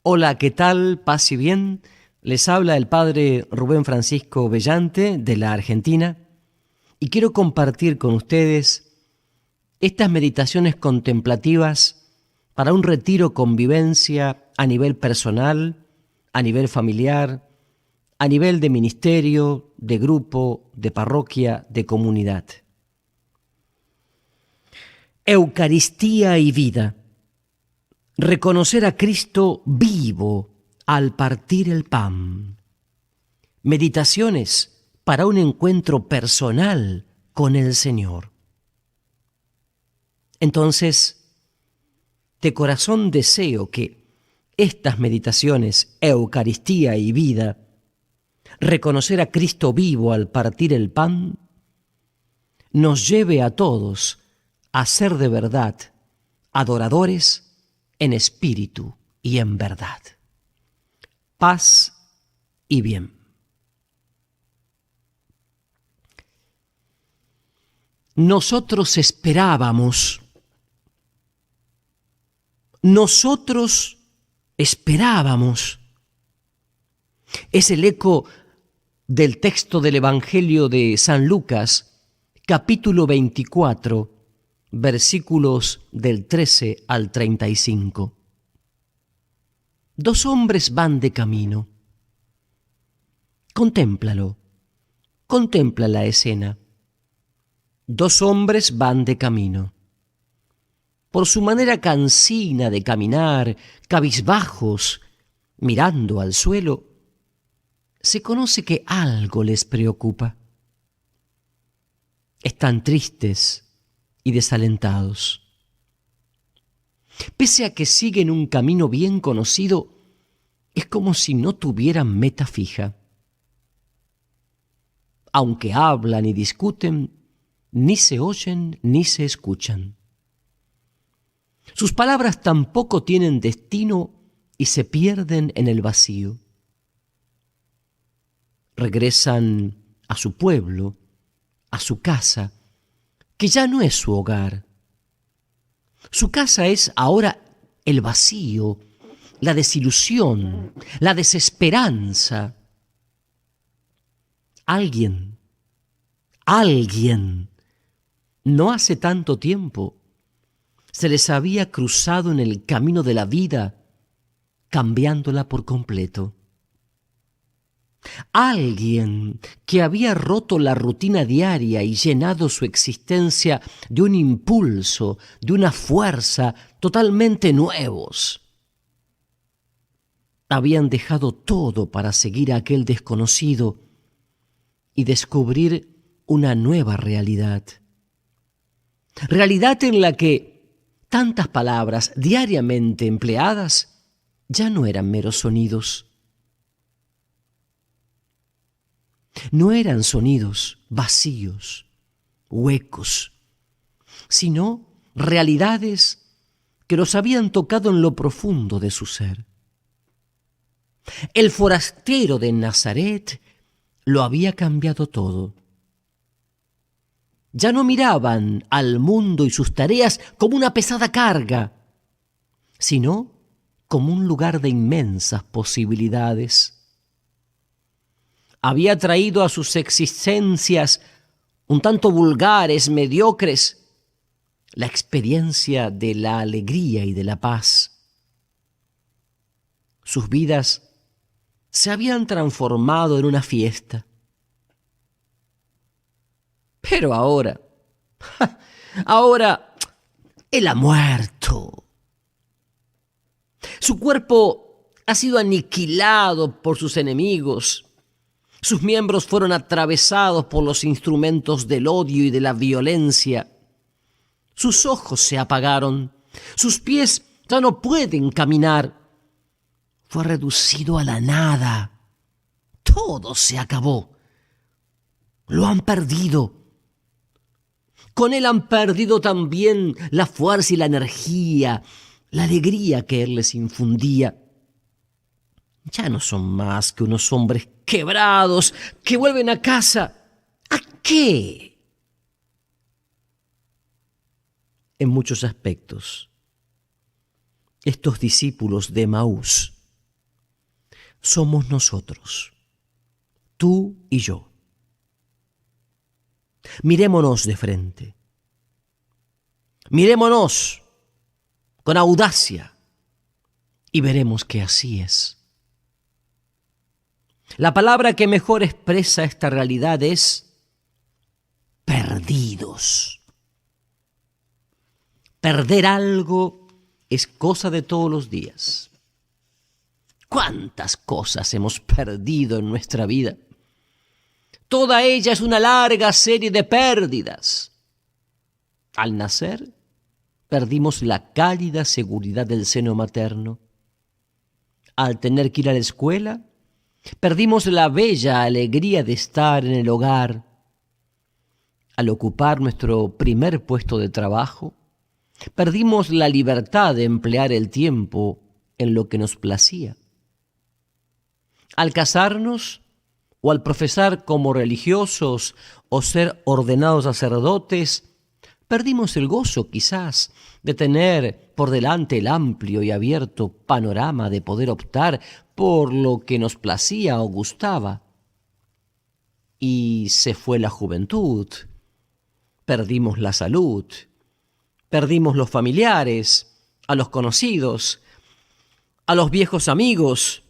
Hola, ¿qué tal? Paz y bien. Les habla el padre Rubén Francisco Bellante de la Argentina y quiero compartir con ustedes estas meditaciones contemplativas para un retiro convivencia a nivel personal, a nivel familiar, a nivel de ministerio, de grupo, de parroquia, de comunidad. Eucaristía y vida. Reconocer a Cristo vivo al partir el pan. Meditaciones para un encuentro personal con el Señor. Entonces, de corazón deseo que estas meditaciones, Eucaristía y vida, reconocer a Cristo vivo al partir el pan, nos lleve a todos a ser de verdad adoradores en espíritu y en verdad. Paz y bien. Nosotros esperábamos, es el eco del texto del Evangelio de San Lucas, capítulo 24, versículos del 13 al 35. Dos hombres van de camino. Contémplalo, contempla la escena. Dos hombres van de camino. Por su manera cansina de caminar, cabizbajos, mirando al suelo, se conoce que algo les preocupa. Están tristes y desalentados. Pese a que siguen un camino bien conocido, es como si no tuvieran meta fija. Aunque hablan y discuten, ni se oyen ni se escuchan. Sus palabras tampoco tienen destino y se pierden en el vacío. Regresan a su pueblo, a su casa, que ya no es su hogar. Su casa es ahora el vacío, la desilusión, la desesperanza. Alguien, no hace tanto tiempo, se les había cruzado en el camino de la vida, cambiándola por completo. Alguien que había roto la rutina diaria y llenado su existencia de un impulso, de una fuerza totalmente nuevos. Habían dejado todo para seguir a aquel desconocido y descubrir una nueva realidad. Realidad en la que tantas palabras diariamente empleadas ya no eran meros sonidos. No eran sonidos vacíos, huecos, sino realidades que los habían tocado en lo profundo de su ser. El forastero de Nazaret lo había cambiado todo. Ya no miraban al mundo y sus tareas como una pesada carga, sino como un lugar de inmensas posibilidades. Había traído a sus existencias un tanto vulgares, mediocres, la experiencia de la alegría y de la paz. Sus vidas se habían transformado en una fiesta. Pero ahora él ha muerto. Su cuerpo ha sido aniquilado por sus enemigos. Sus miembros fueron atravesados por los instrumentos del odio y de la violencia. Sus ojos se apagaron. Sus pies ya no pueden caminar. Fue reducido a la nada. Todo se acabó. Lo han perdido. Con él han perdido también la fuerza y la energía, la alegría que él les infundía. Ya no son más que unos hombres quebrados que vuelven a casa. ¿A qué? En muchos aspectos, estos discípulos de Emaús somos nosotros, tú y yo. Mirémonos de frente. Mirémonos con audacia y veremos que así es. La palabra que mejor expresa esta realidad es perdidos. Perder algo es cosa de todos los días. ¿Cuántas cosas hemos perdido en nuestra vida? Toda ella es una larga serie de pérdidas. Al nacer, perdimos la cálida seguridad del seno materno. Al tener que ir a la escuela, perdimos la bella alegría de estar en el hogar. Al ocupar nuestro primer puesto de trabajo, perdimos la libertad de emplear el tiempo en lo que nos placía. Al casarnos o al profesar como religiosos o ser ordenados sacerdotes, perdimos el gozo quizás de tener por delante el amplio y abierto panorama de poder optar por lo que nos placía o gustaba. Y se fue la juventud, perdimos la salud, perdimos los familiares, a los conocidos, a los viejos amigos.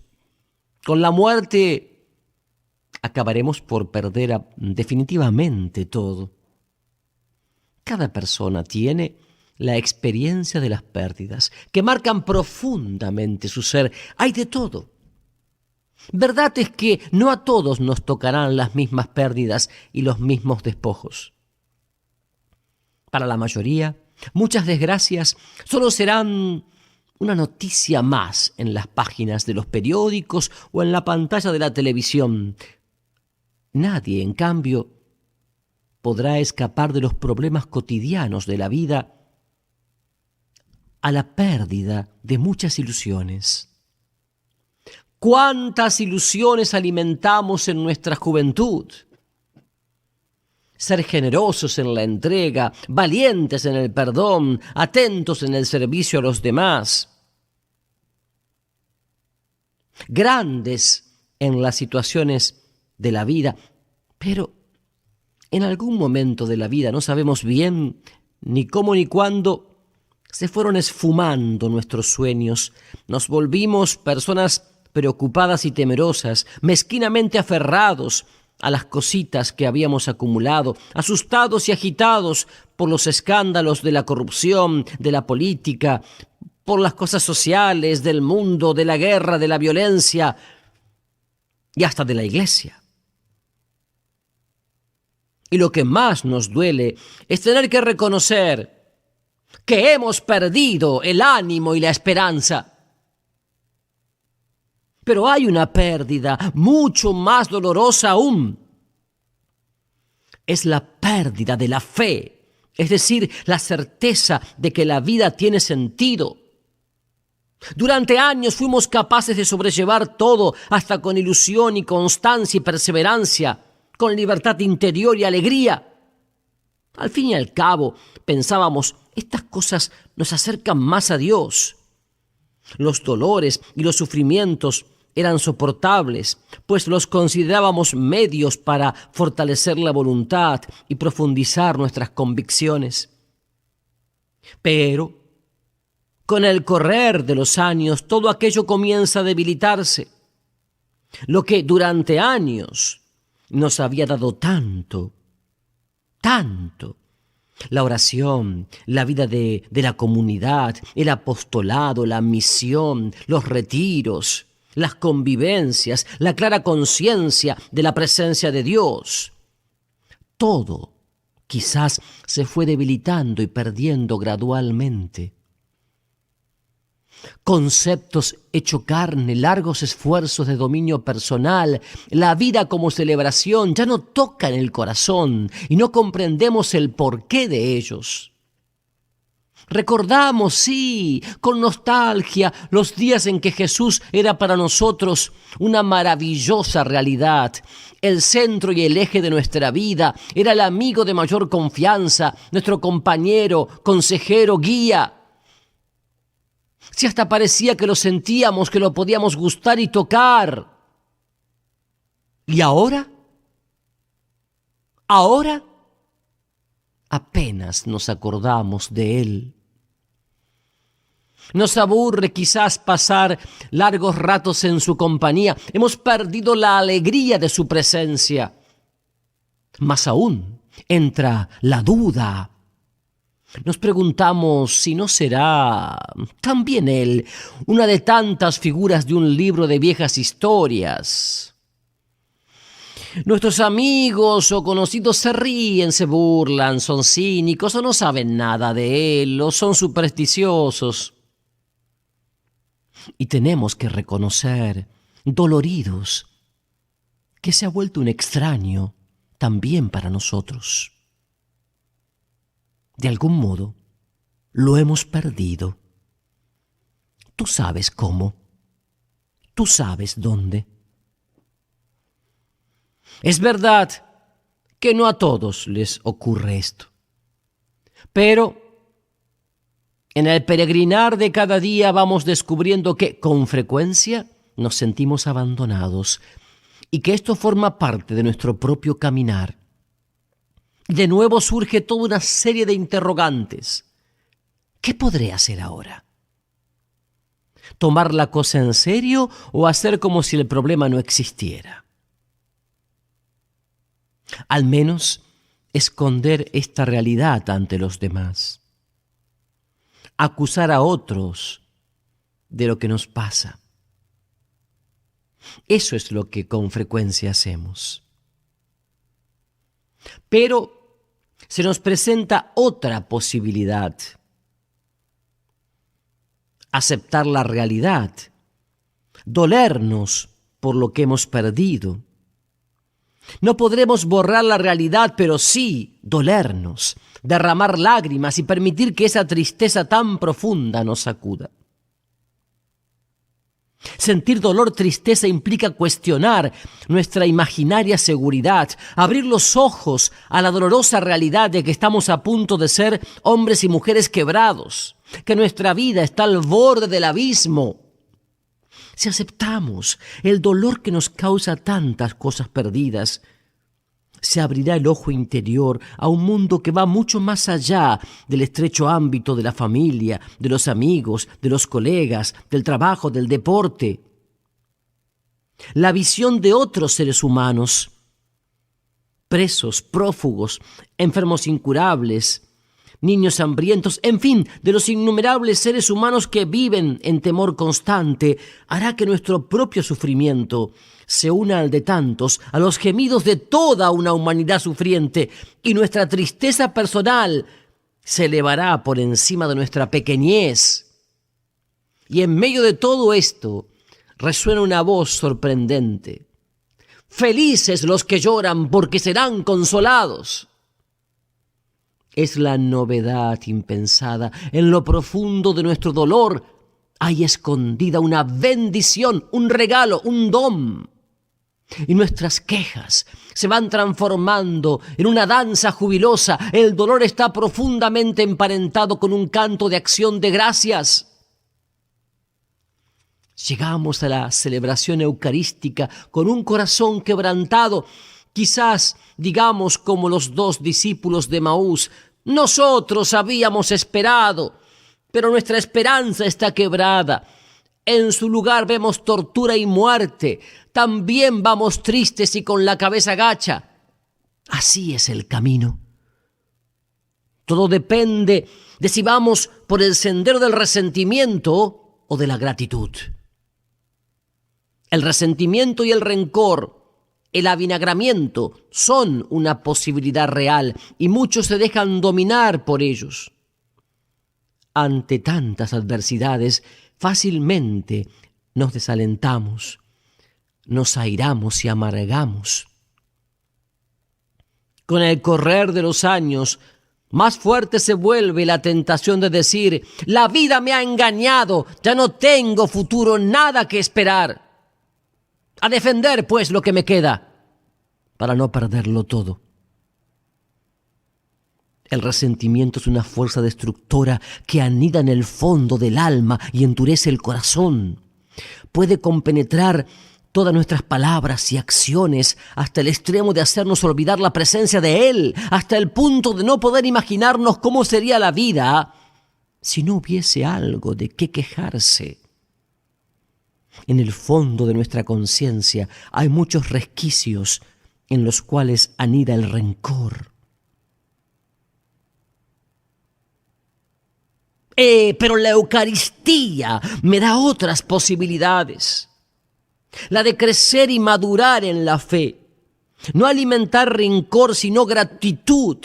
Con la muerte acabaremos por perder definitivamente todo. Cada persona tiene la experiencia de las pérdidas que marcan profundamente su ser. Hay de todo. Verdad es que no a todos nos tocarán las mismas pérdidas y los mismos despojos. Para la mayoría, muchas desgracias solo serán una noticia más en las páginas de los periódicos o en la pantalla de la televisión. Nadie, en cambio, podrá escapar de los problemas cotidianos de la vida a la pérdida de muchas ilusiones. ¿Cuántas ilusiones alimentamos en nuestra juventud? Ser generosos en la entrega, valientes en el perdón, atentos en el servicio a los demás, grandes en las situaciones de la vida, pero en algún momento de la vida, no sabemos bien ni cómo ni cuándo, se fueron esfumando nuestros sueños. Nos volvimos personas preocupadas y temerosas, mezquinamente aferrados a las cositas que habíamos acumulado, asustados y agitados por los escándalos de la corrupción, de la política, por las cosas sociales, del mundo, de la guerra, de la violencia y hasta de la iglesia. Y lo que más nos duele es tener que reconocer que hemos perdido el ánimo y la esperanza. Pero hay una pérdida mucho más dolorosa aún. Es la pérdida de la fe, es decir, la certeza de que la vida tiene sentido. Durante años fuimos capaces de sobrellevar todo, hasta con ilusión y constancia y perseverancia, con libertad interior y alegría. Al fin y al cabo, pensábamos, estas cosas nos acercan más a Dios. Los dolores y los sufrimientos eran soportables, pues los considerábamos medios para fortalecer la voluntad y profundizar nuestras convicciones. Pero, con el correr de los años, todo aquello comienza a debilitarse. Lo que durante años nos había dado tanto, la oración, la vida de la comunidad, el apostolado, la misión, los retiros, las convivencias, la clara conciencia de la presencia de Dios. Todo quizás se fue debilitando y perdiendo gradualmente. Conceptos hecho carne, largos esfuerzos de dominio personal, la vida como celebración ya no tocan el corazón y no comprendemos el porqué de ellos. Recordamos, sí, con nostalgia, los días en que Jesús era para nosotros una maravillosa realidad. El centro y el eje de nuestra vida, era el amigo de mayor confianza, nuestro compañero, consejero, guía. Si hasta parecía que lo sentíamos, que lo podíamos gustar y tocar. ¿Y ahora? Ahora apenas nos acordamos de él. Nos aburre quizás pasar largos ratos en su compañía. Hemos perdido la alegría de su presencia. Más aún, entra la duda. Nos preguntamos si no será también él una de tantas figuras de un libro de viejas historias. Nuestros amigos o conocidos se ríen, se burlan, son cínicos o no saben nada de él o son supersticiosos. Y tenemos que reconocer, doloridos, que se ha vuelto un extraño también para nosotros. De algún modo, lo hemos perdido. Tú sabes cómo. Tú sabes dónde. Es verdad que no a todos les ocurre esto. Pero en el peregrinar de cada día vamos descubriendo que con frecuencia nos sentimos abandonados y que esto forma parte de nuestro propio caminar. De nuevo surge toda una serie de interrogantes. ¿Qué podré hacer ahora? ¿Tomar la cosa en serio o hacer como si el problema no existiera? Al menos esconder esta realidad ante los demás. Acusar a otros de lo que nos pasa. Eso es lo que con frecuencia hacemos. Pero se nos presenta otra posibilidad. Aceptar la realidad, dolernos por lo que hemos perdido. No podremos borrar la realidad, pero sí dolernos, derramar lágrimas y permitir que esa tristeza tan profunda nos sacuda. Sentir dolor, tristeza implica cuestionar nuestra imaginaria seguridad, abrir los ojos a la dolorosa realidad de que estamos a punto de ser hombres y mujeres quebrados, que nuestra vida está al borde del abismo. Si aceptamos el dolor que nos causa tantas cosas perdidas, se abrirá el ojo interior a un mundo que va mucho más allá del estrecho ámbito de la familia, de los amigos, de los colegas, del trabajo, del deporte. La visión de otros seres humanos, presos, prófugos, enfermos incurables, niños hambrientos, en fin, de los innumerables seres humanos que viven en temor constante, hará que nuestro propio sufrimiento se una al de tantos, a los gemidos de toda una humanidad sufriente, y nuestra tristeza personal se elevará por encima de nuestra pequeñez. Y en medio de todo esto resuena una voz sorprendente. Felices los que lloran porque serán consolados. Es la novedad impensada. En lo profundo de nuestro dolor hay escondida una bendición, un regalo, un don. Y nuestras quejas se van transformando en una danza jubilosa. El dolor está profundamente emparentado con un canto de acción de gracias. Llegamos a la celebración eucarística con un corazón quebrantado. Quizás digamos como los dos discípulos de Emaús: nosotros habíamos esperado, pero nuestra esperanza está quebrada. En su lugar vemos tortura y muerte. También vamos tristes y con la cabeza gacha. Así es el camino. Todo depende de si vamos por el sendero del resentimiento o de la gratitud. El resentimiento y el rencor, el avinagramiento, son una posibilidad real y muchos se dejan dominar por ellos. Ante tantas adversidades, fácilmente nos desalentamos, nos airamos y amargamos. Con el correr de los años, más fuerte se vuelve la tentación de decir: la vida me ha engañado, ya no tengo futuro, nada que esperar. A defender, pues, lo que me queda, para no perderlo todo. El resentimiento es una fuerza destructora que anida en el fondo del alma y endurece el corazón. Puede compenetrar todas nuestras palabras y acciones hasta el extremo de hacernos olvidar la presencia de Él, hasta el punto de no poder imaginarnos cómo sería la vida si no hubiese algo de qué quejarse. En el fondo de nuestra conciencia hay muchos resquicios en los cuales anida el rencor. Pero la Eucaristía me da otras posibilidades. La de crecer y madurar en la fe. No alimentar rencor, sino gratitud.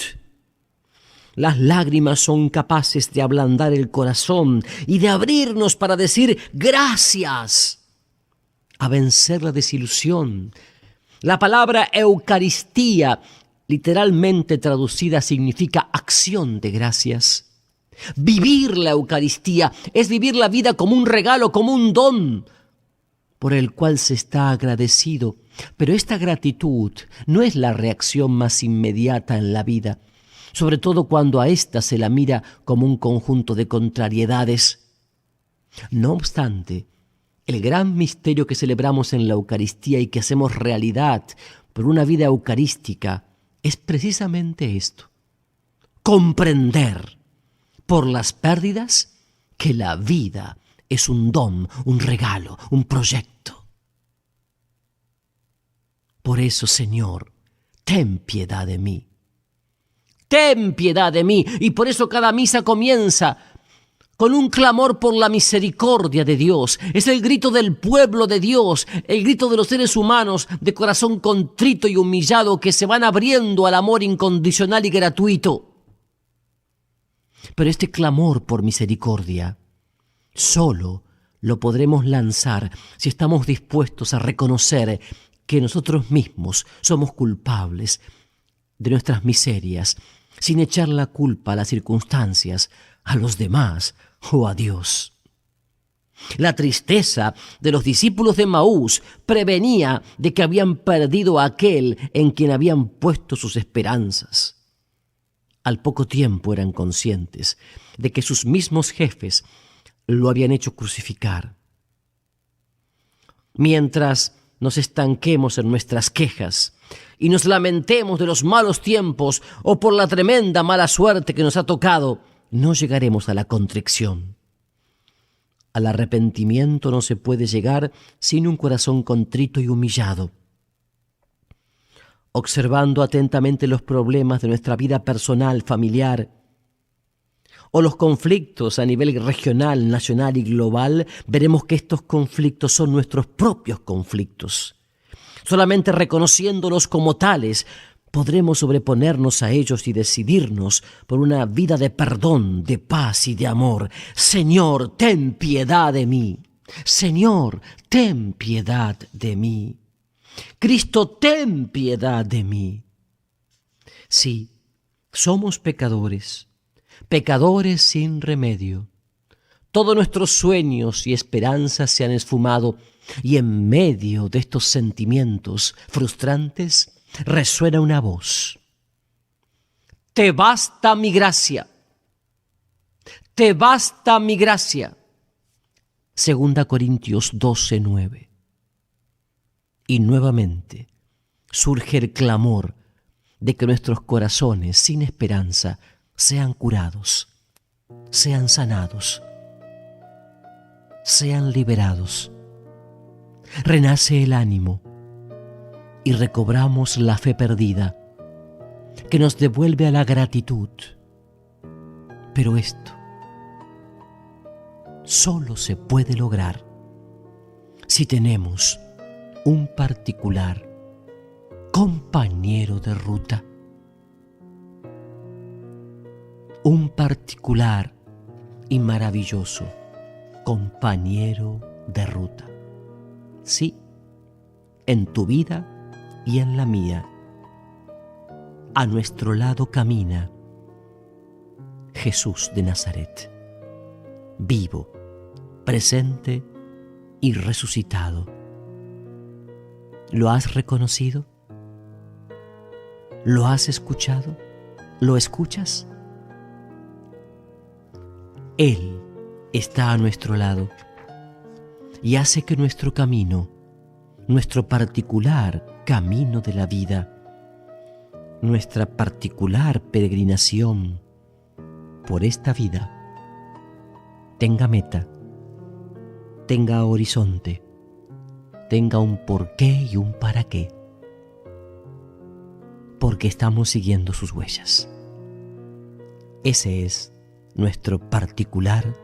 Las lágrimas son capaces de ablandar el corazón y de abrirnos para decir gracias, a vencer la desilusión. La palabra Eucaristía, literalmente traducida, significa acción de gracias. Vivir la Eucaristía es vivir la vida como un regalo, como un don, por el cual se está agradecido. Pero esta gratitud no es la reacción más inmediata en la vida, sobre todo cuando a ésta se la mira como un conjunto de contrariedades. No obstante, el gran misterio que celebramos en la Eucaristía y que hacemos realidad por una vida eucarística es precisamente esto: comprender por las pérdidas que la vida es un don, un regalo, un proyecto. Por eso, Señor, ten piedad de mí. Ten piedad de mí. Y por eso cada misa comienza con un clamor por la misericordia de Dios. Es el grito del pueblo de Dios, el grito de los seres humanos de corazón contrito y humillado que se van abriendo al amor incondicional y gratuito. Pero este clamor por misericordia solo lo podremos lanzar si estamos dispuestos a reconocer que nosotros mismos somos culpables de nuestras miserias, sin echar la culpa a las circunstancias, a los demás o a Dios. La tristeza de los discípulos de Emaús prevenía de que habían perdido a aquel en quien habían puesto sus esperanzas. Al poco tiempo eran conscientes de que sus mismos jefes lo habían hecho crucificar. Mientras nos estanquemos en nuestras quejas y nos lamentemos de los malos tiempos o por la tremenda mala suerte que nos ha tocado, no llegaremos a la contrición. Al arrepentimiento no se puede llegar sin un corazón contrito y humillado. Observando atentamente los problemas de nuestra vida personal, familiar, o los conflictos a nivel regional, nacional y global, veremos que estos conflictos son nuestros propios conflictos. Solamente reconociéndolos como tales, podremos sobreponernos a ellos y decidirnos por una vida de perdón, de paz y de amor. Señor, ten piedad de mí. Señor, ten piedad de mí. Cristo, ten piedad de mí. Sí, somos pecadores, pecadores sin remedio. Todos nuestros sueños y esperanzas se han esfumado y en medio de estos sentimientos frustrantes resuena una voz. Te basta mi gracia. Te basta mi gracia. 2 Corintios 12:9. Y nuevamente surge el clamor de que nuestros corazones sin esperanza sean curados, sean sanados, sean liberados. Renace el ánimo y recobramos la fe perdida que nos devuelve a la gratitud. Pero esto solo se puede lograr si tenemos un particular compañero de ruta. Un particular y maravilloso compañero de ruta. Sí, en tu vida y en la mía, a nuestro lado camina Jesús de Nazaret, vivo, presente y resucitado. ¿Lo has reconocido? ¿Lo has escuchado? ¿Lo escuchas? Él está a nuestro lado y hace que nuestro camino, nuestro particular camino de la vida, nuestra particular peregrinación por esta vida, tenga meta, tenga horizonte, tenga un porqué y un para qué, porque estamos siguiendo sus huellas. Ese es nuestro particular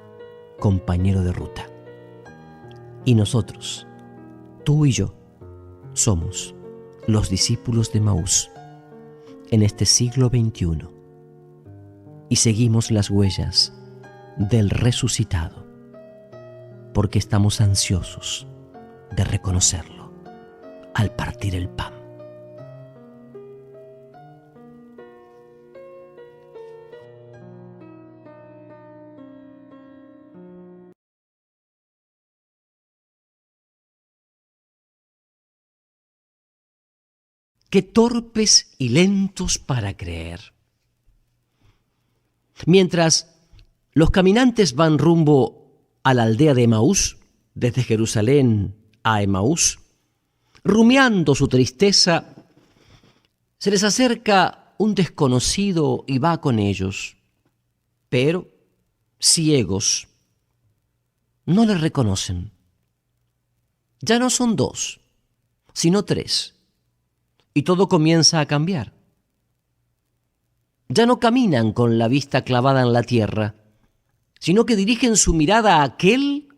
compañero de ruta. Y nosotros, tú y yo, somos los discípulos de Emaús en este siglo XXI y seguimos las huellas del resucitado porque estamos ansiosos de reconocerlo al partir el pan. Qué torpes y lentos para creer. Mientras los caminantes van rumbo a la aldea de Emaús, desde Jerusalén a Emaús, rumiando su tristeza, se les acerca un desconocido y va con ellos, pero ciegos, no le reconocen. Ya no son dos, sino tres. Y todo comienza a cambiar. Ya no caminan con la vista clavada en la tierra, sino que dirigen su mirada a aquel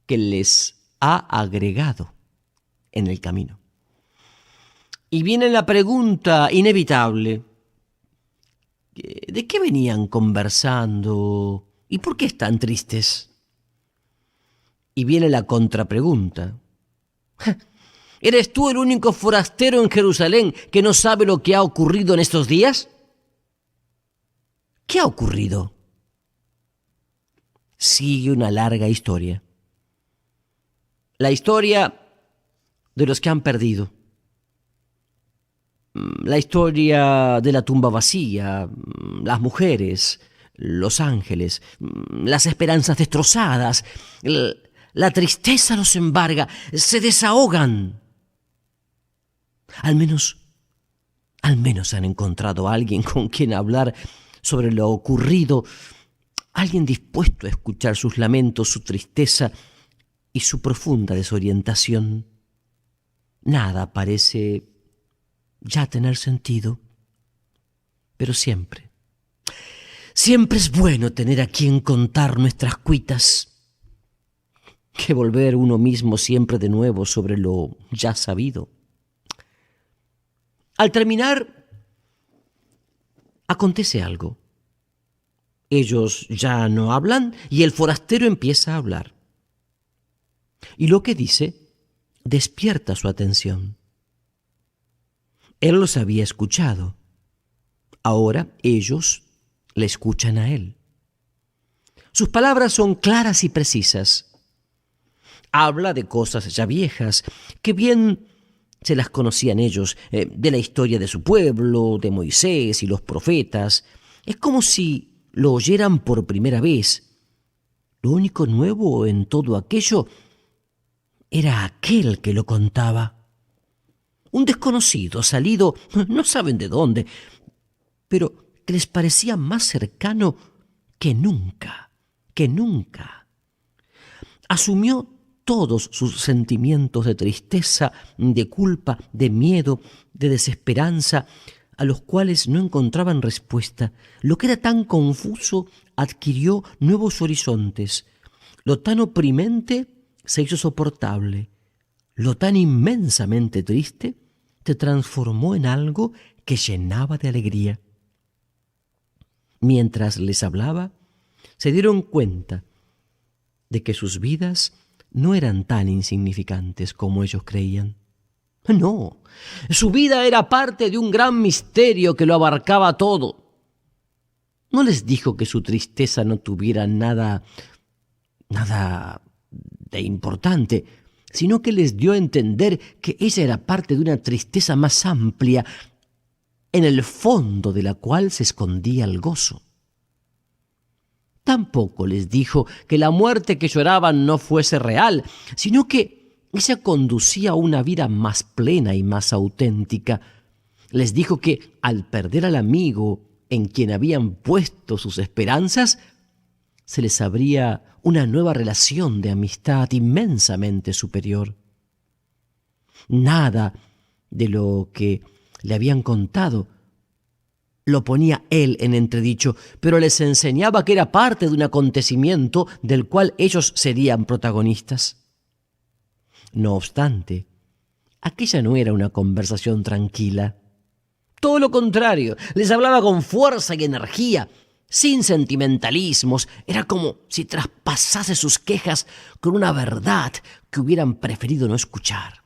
que les ha agregado en el camino. Y viene la pregunta inevitable: ¿de qué venían conversando? ¿Y por qué están tristes? Y viene la contrapregunta: ¿eres tú el único forastero en Jerusalén que no sabe lo que ha ocurrido en estos días? ¿Qué ha ocurrido? Sigue una larga historia. La historia de los que han perdido. La historia de la tumba vacía, las mujeres, los ángeles, las esperanzas destrozadas. La tristeza los embarga, se desahogan. Al menos han encontrado a alguien con quien hablar sobre lo ocurrido, alguien dispuesto a escuchar sus lamentos, su tristeza y su profunda desorientación. Nada parece ya tener sentido, pero siempre es bueno tener a quien contar nuestras cuitas, que volver uno mismo siempre de nuevo sobre lo ya sabido. Al terminar, acontece algo. Ellos ya no hablan y el forastero empieza a hablar. Y lo que dice despierta su atención. Él los había escuchado. Ahora ellos le escuchan a él. Sus palabras son claras y precisas. Habla de cosas ya viejas, que bien se las conocían ellos, de la historia de su pueblo, de Moisés y los profetas. Es como si lo oyeran por primera vez. Lo único nuevo en todo aquello era aquel que lo contaba. Un desconocido salido, no saben de dónde, pero que les parecía más cercano que nunca, Asumió todos sus sentimientos de tristeza, de culpa, de miedo, de desesperanza, a los cuales no encontraban respuesta. Lo que era tan confuso adquirió nuevos horizontes. Lo tan oprimente se hizo soportable. Lo tan inmensamente triste se transformó en algo que llenaba de alegría. Mientras les hablaba, se dieron cuenta de que sus vidas no eran tan insignificantes como ellos creían. No, su vida era parte de un gran misterio que lo abarcaba todo. No les dijo que su tristeza no tuviera nada de importante, sino que les dio a entender que ella era parte de una tristeza más amplia, en el fondo de la cual se escondía el gozo. Tampoco les dijo que la muerte que lloraban no fuese real, sino que ella conducía a una vida más plena y más auténtica. Les dijo que al perder al amigo en quien habían puesto sus esperanzas, se les abría una nueva relación de amistad inmensamente superior. Nada de lo que le habían contado lo ponía él en entredicho, pero les enseñaba que era parte de un acontecimiento del cual ellos serían protagonistas. No obstante, aquella no era una conversación tranquila. Todo lo contrario, les hablaba con fuerza y energía, sin sentimentalismos. Era como si traspasase sus quejas con una verdad que hubieran preferido no escuchar.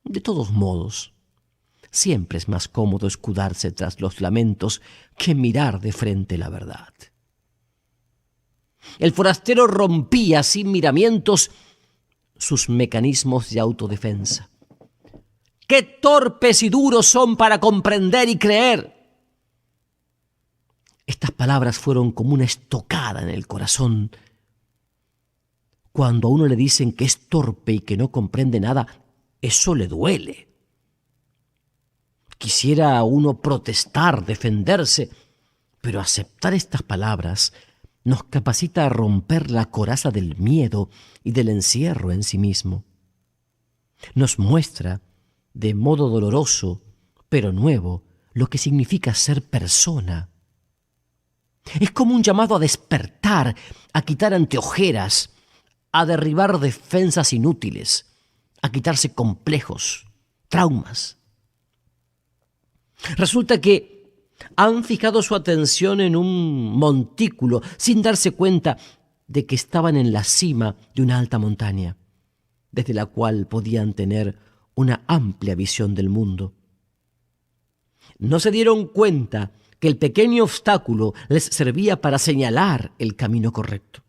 De todos modos, siempre es más cómodo escudarse tras los lamentos que mirar de frente la verdad. El forastero rompía sin miramientos sus mecanismos de autodefensa. ¡Qué torpes y duros son para comprender y creer! Estas palabras fueron como una estocada en el corazón. Cuando a uno le dicen que es torpe y que no comprende nada, eso le duele. Quisiera uno protestar, defenderse, pero aceptar estas palabras nos capacita a romper la coraza del miedo y del encierro en sí mismo. Nos muestra, de modo doloroso, pero nuevo, lo que significa ser persona. Es como un llamado a despertar, a quitar anteojeras, a derribar defensas inútiles, a quitarse complejos, traumas. Resulta que han fijado su atención en un montículo sin darse cuenta de que estaban en la cima de una alta montaña, desde la cual podían tener una amplia visión del mundo. No se dieron cuenta que el pequeño obstáculo les servía para señalar el camino correcto.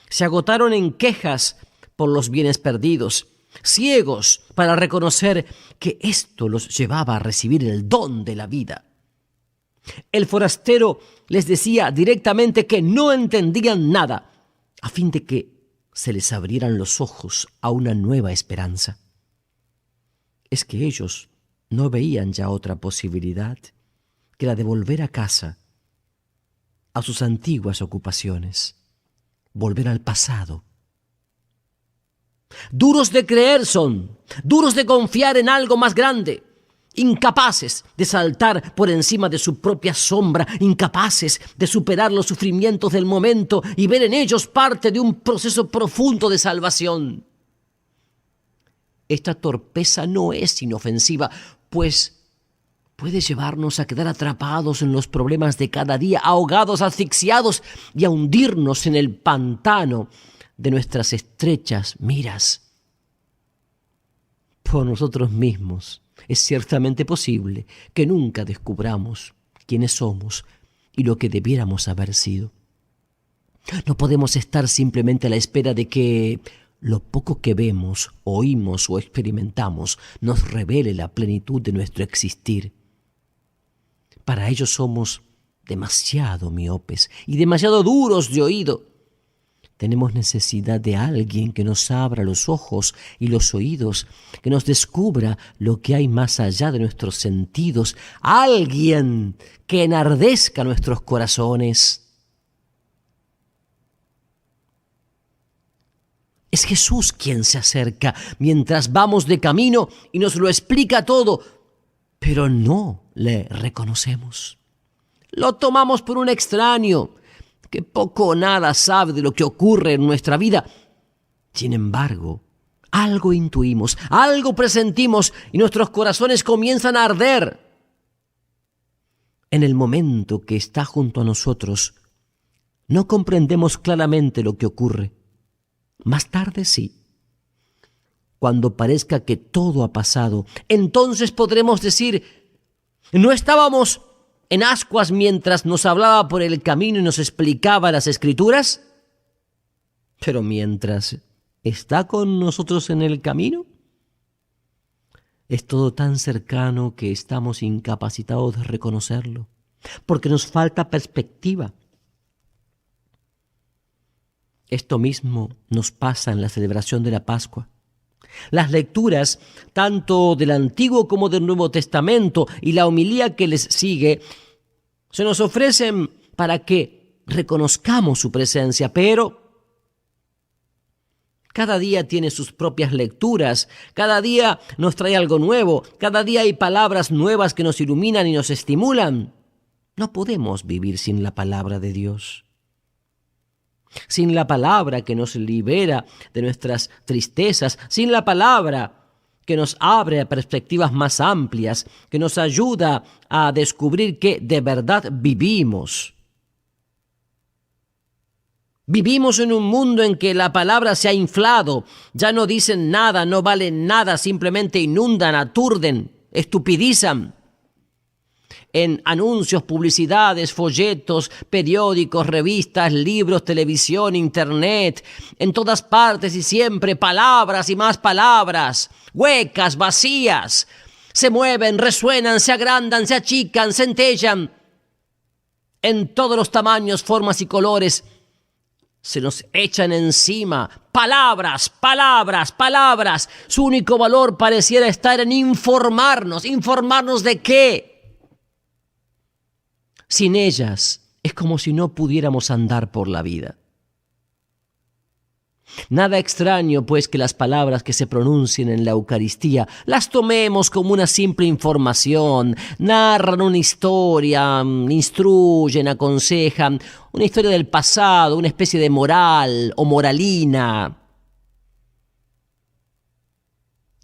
Se agotaron en quejas por los bienes perdidos, ciegos para reconocer que esto los llevaba a recibir el don de la vida. El forastero les decía directamente que no entendían nada, a fin de que se les abrieran los ojos a una nueva esperanza. Es que ellos no veían ya otra posibilidad que la de volver a casa, a sus antiguas ocupaciones, volver al pasado. Duros de creer son, duros de confiar en algo más grande, incapaces de saltar por encima de su propia sombra, incapaces de superar los sufrimientos del momento y ver en ellos parte de un proceso profundo de salvación. Esta torpeza no es inofensiva, pues puede llevarnos a quedar atrapados en los problemas de cada día, ahogados, asfixiados y a hundirnos en el pantano de nuestras estrechas miras. Por nosotros mismos es ciertamente posible que nunca descubramos quiénes somos y lo que debiéramos haber sido. No podemos estar simplemente a la espera de que lo poco que vemos, oímos o experimentamos nos revele la plenitud de nuestro existir. Para ello somos demasiado miopes y demasiado duros de oído. Tenemos necesidad de alguien que nos abra los ojos y los oídos, que nos descubra lo que hay más allá de nuestros sentidos, alguien que enardezca nuestros corazones. Es Jesús quien se acerca mientras vamos de camino y nos lo explica todo, pero no le reconocemos. Lo tomamos por un extraño que poco o nada sabe de lo que ocurre en nuestra vida. Sin embargo, algo intuimos, algo presentimos y nuestros corazones comienzan a arder. En el momento que está junto a nosotros, no comprendemos claramente lo que ocurre. Más tarde sí. Cuando parezca que todo ha pasado, entonces podremos decir: ¿no estábamos en ascuas mientras nos hablaba por el camino y nos explicaba las Escrituras? Pero mientras está con nosotros en el camino, es todo tan cercano que estamos incapacitados de reconocerlo, porque nos falta perspectiva. Esto mismo nos pasa en la celebración de la Pascua. Las lecturas, tanto del Antiguo como del Nuevo Testamento, y la homilía que les sigue, se nos ofrecen para que reconozcamos su presencia, pero cada día tiene sus propias lecturas, cada día nos trae algo nuevo, cada día hay palabras nuevas que nos iluminan y nos estimulan. No podemos vivir sin la palabra de Dios. Sin la palabra que nos libera de nuestras tristezas, sin la palabra que nos abre a perspectivas más amplias, que nos ayuda a descubrir que de verdad vivimos. Vivimos en un mundo en que la palabra se ha inflado, ya no dicen nada, no valen nada, simplemente inundan, aturden, estupidizan. En anuncios, publicidades, folletos, periódicos, revistas, libros, televisión, internet, en todas partes y siempre palabras y más palabras, huecas, vacías, se mueven, resuenan, se agrandan, se achican, centellan, en todos los tamaños, formas y colores. Se nos echan encima palabras, palabras, palabras. Su único valor pareciera estar en informarnos. ¿Informarnos de qué? Sin ellas es como si no pudiéramos andar por la vida. Nada extraño, pues, que las palabras que se pronuncien en la Eucaristía las tomemos como una simple información, narran una historia, instruyen, aconsejan, una historia del pasado, una especie de moral o moralina.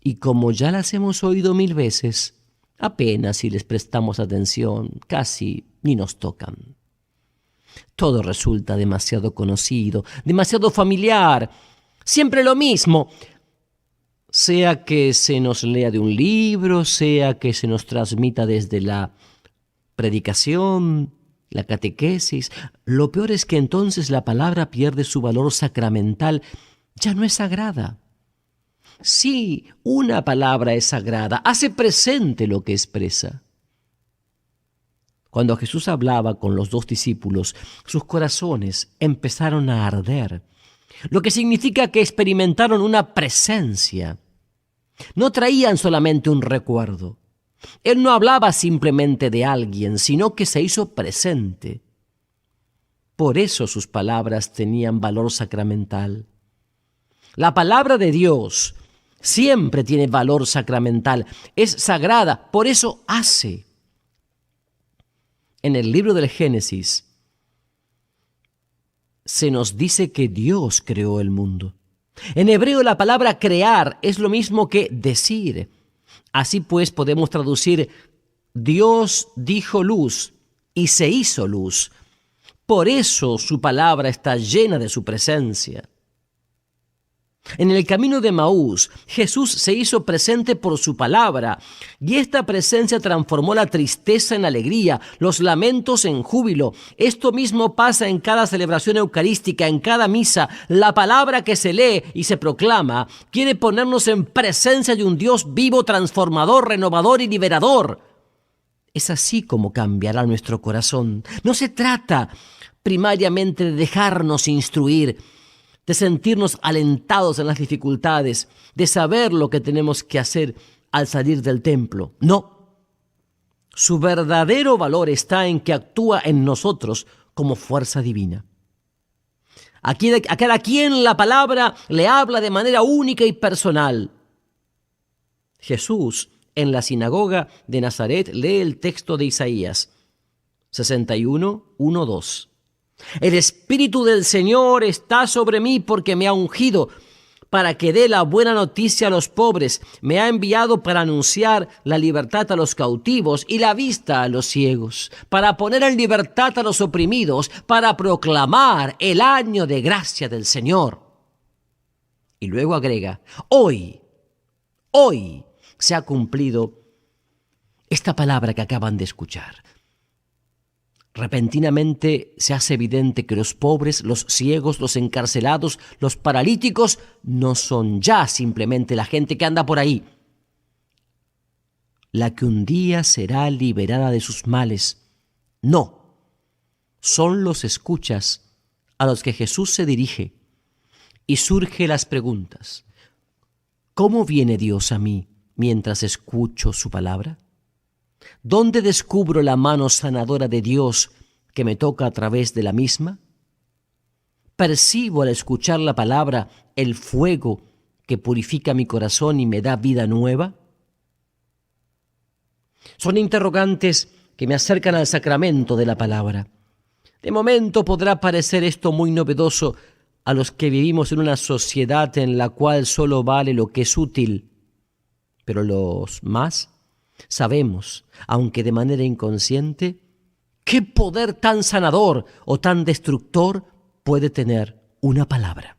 Y como ya las hemos oído 1000 veces, apenas si les prestamos atención, casi ni nos tocan. Todo resulta demasiado conocido, demasiado familiar, siempre lo mismo, sea que se nos lea de un libro, sea que se nos transmita desde la predicación, la catequesis. Lo peor es que entonces la palabra pierde su valor sacramental, ya no es sagrada. Sí, una palabra es sagrada, hace presente lo que expresa. Cuando Jesús hablaba con los 2 discípulos, sus corazones empezaron a arder, lo que significa que experimentaron una presencia. No traían solamente un recuerdo. Él no hablaba simplemente de alguien, sino que se hizo presente. Por eso sus palabras tenían valor sacramental. La palabra de Dios siempre tiene valor sacramental, es sagrada, por eso hace. En el libro del Génesis se nos dice que Dios creó el mundo. En hebreo la palabra crear es lo mismo que decir. Así pues podemos traducir: Dios dijo luz y se hizo luz. Por eso su palabra está llena de su presencia. En el camino de Maús, Jesús se hizo presente por su palabra, y esta presencia transformó la tristeza en alegría, los lamentos en júbilo. Esto mismo pasa en cada celebración eucarística, en cada misa. La palabra que se lee y se proclama quiere ponernos en presencia de un Dios vivo, transformador, renovador y liberador. Es así como cambiará nuestro corazón. No se trata primariamente de dejarnos instruir, de sentirnos alentados en las dificultades, de saber lo que tenemos que hacer al salir del templo. No. Su verdadero valor está en que actúa en nosotros como fuerza divina. A cada quien la palabra le habla de manera única y personal. Jesús, en la sinagoga de Nazaret, lee el texto de Isaías 61, 1, 2. El Espíritu del Señor está sobre mí porque me ha ungido para que dé la buena noticia a los pobres. Me ha enviado para anunciar la libertad a los cautivos y la vista a los ciegos, para poner en libertad a los oprimidos, para proclamar el año de gracia del Señor. Y luego agrega: hoy se ha cumplido esta palabra que acaban de escuchar. Repentinamente se hace evidente que los pobres, los ciegos, los encarcelados, los paralíticos no son ya simplemente la gente que anda por ahí, la que un día será liberada de sus males. No, son los escuchas a los que Jesús se dirige y surgen las preguntas. ¿Cómo viene Dios a mí mientras escucho su palabra? ¿Dónde descubro la mano sanadora de Dios que me toca a través de la misma? ¿Percibo al escuchar la palabra el fuego que purifica mi corazón y me da vida nueva? Son interrogantes que me acercan al sacramento de la palabra. De momento podrá parecer esto muy novedoso a los que vivimos en una sociedad en la cual solo vale lo que es útil, pero los más sabemos, aunque de manera inconsciente, qué poder tan sanador o tan destructor puede tener una palabra.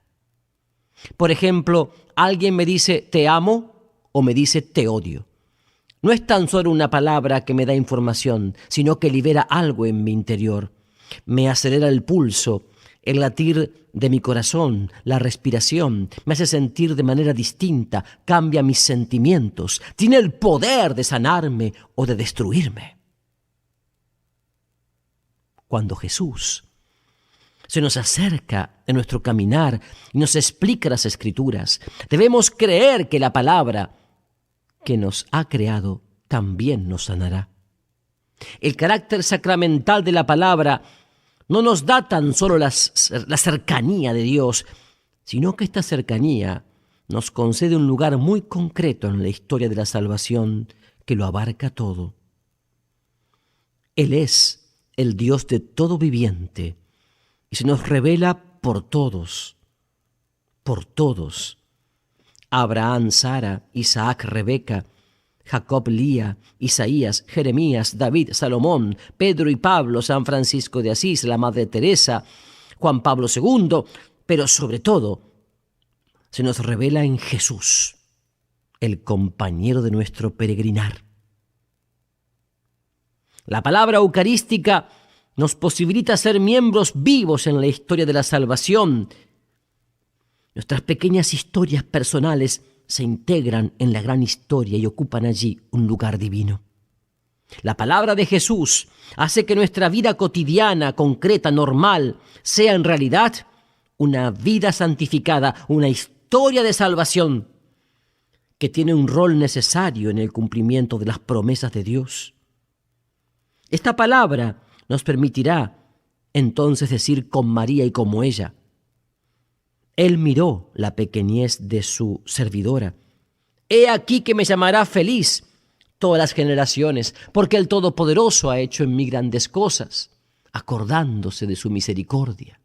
Por ejemplo, alguien me dice te amo o me dice te odio. No es tan solo una palabra que me da información, sino que libera algo en mi interior. Me acelera el pulso, el latir de mi corazón, la respiración, me hace sentir de manera distinta, cambia mis sentimientos, tiene el poder de sanarme o de destruirme. Cuando Jesús se nos acerca en nuestro caminar y nos explica las Escrituras, debemos creer que la palabra que nos ha creado también nos sanará. El carácter sacramental de la palabra no nos da tan solo la cercanía de Dios, sino que esta cercanía nos concede un lugar muy concreto en la historia de la salvación que lo abarca todo. Él es el Dios de todo viviente y se nos revela por todos. Abraham, Sara, Isaac, Rebeca, Jacob, Lía, Isaías, Jeremías, David, Salomón, Pedro y Pablo, San Francisco de Asís, la Madre Teresa, Juan Pablo II, pero sobre todo se nos revela en Jesús, el compañero de nuestro peregrinar. La palabra eucarística nos posibilita ser miembros vivos en la historia de la salvación. Nuestras pequeñas historias personales se integran en la gran historia y ocupan allí un lugar divino. La palabra de Jesús hace que nuestra vida cotidiana, concreta, normal, sea en realidad una vida santificada, una historia de salvación que tiene un rol necesario en el cumplimiento de las promesas de Dios. Esta palabra nos permitirá entonces decir con María y como ella: Él miró la pequeñez de su servidora. He aquí que me llamará feliz todas las generaciones, porque el Todopoderoso ha hecho en mí grandes cosas, acordándose de su misericordia,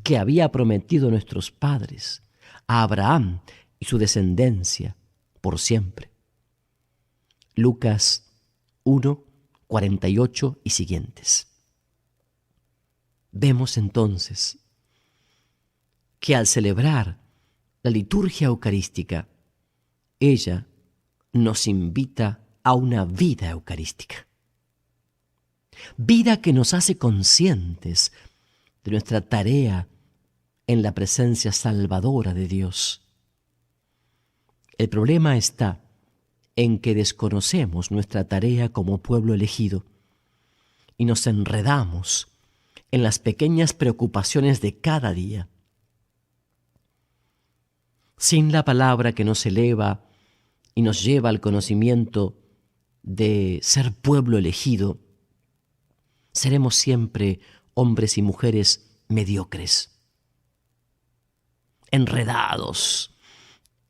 que había prometido a nuestros padres, a Abraham y su descendencia por siempre. Lucas 1, 48 y siguientes. Vemos entonces que al celebrar la liturgia eucarística, ella nos invita a una vida eucarística. Vida que nos hace conscientes de nuestra tarea en la presencia salvadora de Dios. El problema está en que desconocemos nuestra tarea como pueblo elegido y nos enredamos en las pequeñas preocupaciones de cada día. Sin la palabra que nos eleva y nos lleva al conocimiento de ser pueblo elegido, seremos siempre hombres y mujeres mediocres, enredados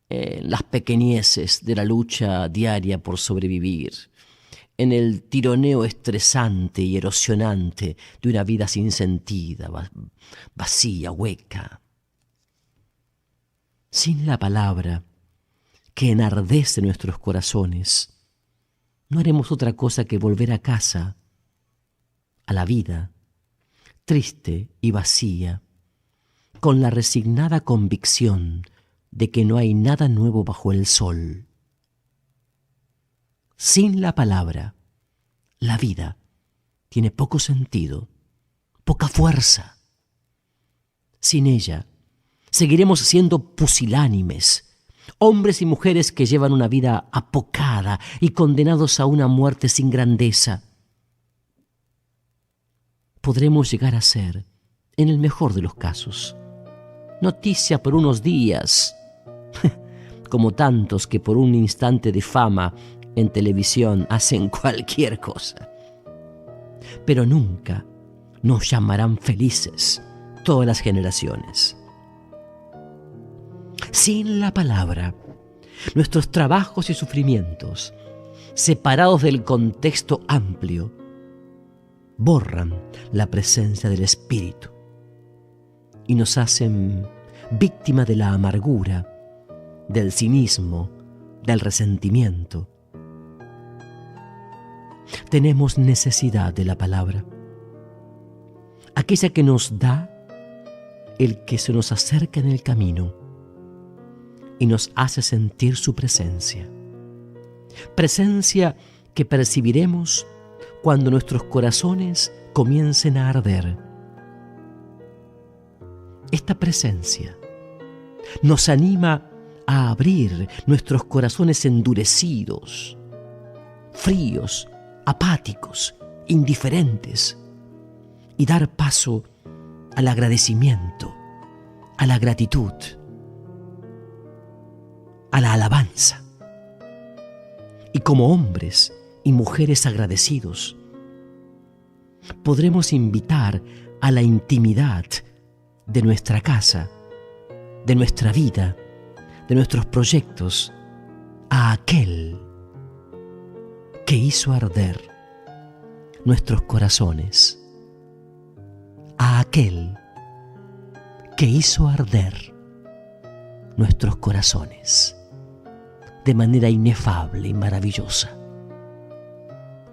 en las pequeñeces de la lucha diaria por sobrevivir, en el tironeo estresante y erosionante de una vida sin sentido, vacía, hueca. Sin la palabra que enardece nuestros corazones, no haremos otra cosa que volver a casa, a la vida, triste y vacía, con la resignada convicción de que no hay nada nuevo bajo el sol. Sin la palabra, la vida tiene poco sentido, poca fuerza. Sin ella, seguiremos siendo pusilánimes, hombres y mujeres que llevan una vida apocada y condenados a una muerte sin grandeza. Podremos llegar a ser, en el mejor de los casos, noticia por unos días, como tantos que por un instante de fama en televisión hacen cualquier cosa. Pero nunca nos llamarán felices todas las generaciones. Sin la palabra, nuestros trabajos y sufrimientos, separados del contexto amplio, borran la presencia del Espíritu y nos hacen víctimas de la amargura, del cinismo, del resentimiento. Tenemos necesidad de la palabra, aquella que nos da el que se nos acerca en el camino y nos hace sentir su presencia. Presencia que percibiremos cuando nuestros corazones comiencen a arder. Esta presencia nos anima a abrir nuestros corazones endurecidos, fríos, apáticos, indiferentes, y dar paso al agradecimiento, a la gratitud, a la alabanza. Y como hombres y mujeres agradecidos, podremos invitar a la intimidad de nuestra casa, de nuestra vida, de nuestros proyectos, a aquel que hizo arder nuestros corazones, a aquel que hizo arder nuestros corazones de manera inefable y maravillosa,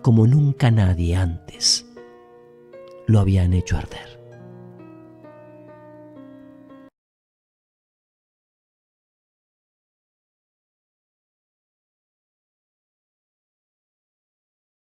como nunca nadie antes lo habían hecho arder.